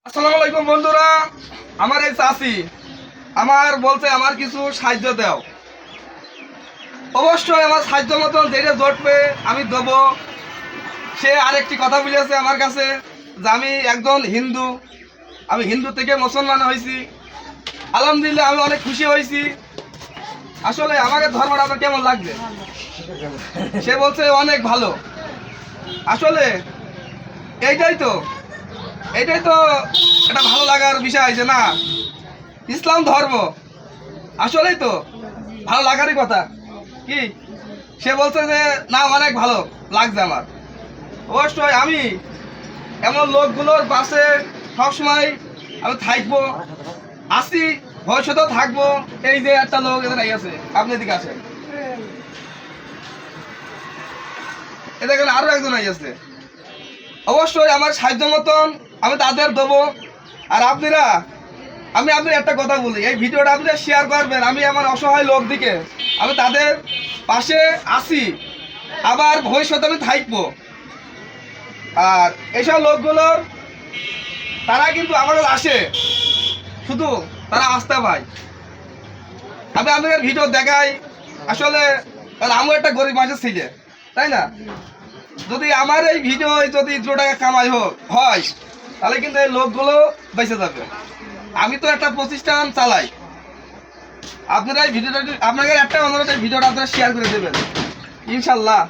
আসসালামু আলাইকুম বন্ধুরা। আমার এই চাচি আমার বলছে আমার কিছু সাহায্য দাও। অবশ্যই আমার সাহায্য মতন যেটা জটবে আমি দেবো। সে আরেকটি কথা বলেছে আমার কাছে যে আমি একজন হিন্দু, আমি হিন্দু থেকে মুসলমান হয়েছি। আলহামদুলিল্লাহ আমি অনেক খুশি হয়েছি। আসলে আমাকে ধর্মটা আমার কেমন লাগবে? সে বলছে অনেক ভালো। আসলে এইটাই তো এইটাই তো একটা ভালো লাগার বিষয় যে না, ইসলাম ধর্ম আসলেই তো ভালো লাগারই কথা। কি সে বলছে যে না অনেক ভালো লাগছে আমার। অবশ্যই আমি এমন লোকগুলোর পাশে সবসময় আমি থাকবো, আসি, ভবিষ্যতেও থাকবো। এই যে একটা লোক এখানে আছে, আপনি এদিকে আসেন, এখানে আরো একজন আছে। অবশ্যই আমার সাহায্য মতন আমি তাদের দেবো। আর আপনারা, আমি আপনার একটা কথা বলি, এই ভিডিওটা আপনারা শেয়ার করবেন। আমি আমার অসহায় লোক দিকে আমি তাদের পাশে আসি, আবার ভবিষ্যতে আমি থাকবো। আর এইসব লোকগুলোর তারা কিন্তু আমাদের আসে, শুধু তারা আস্থা পায়। আমি আপনাদের ভিডিও দেখাই। আসলে আমি একটা গরিব মানুষের ছেলে, তাই না? যদি আমার এই ভিডিও যদি 2 টাকা কামাই হয় তাহলে কিন্তু এই লোকগুলো বেঁচে যাবে। আমি তো একটা প্রতিষ্ঠান চালাই। আপনারা এই ভিডিওটা, আপনাদের একটা অনুরোধ, এই ভিডিওটা আপনারা শেয়ার করে দেবেন ইনশাল্লাহ।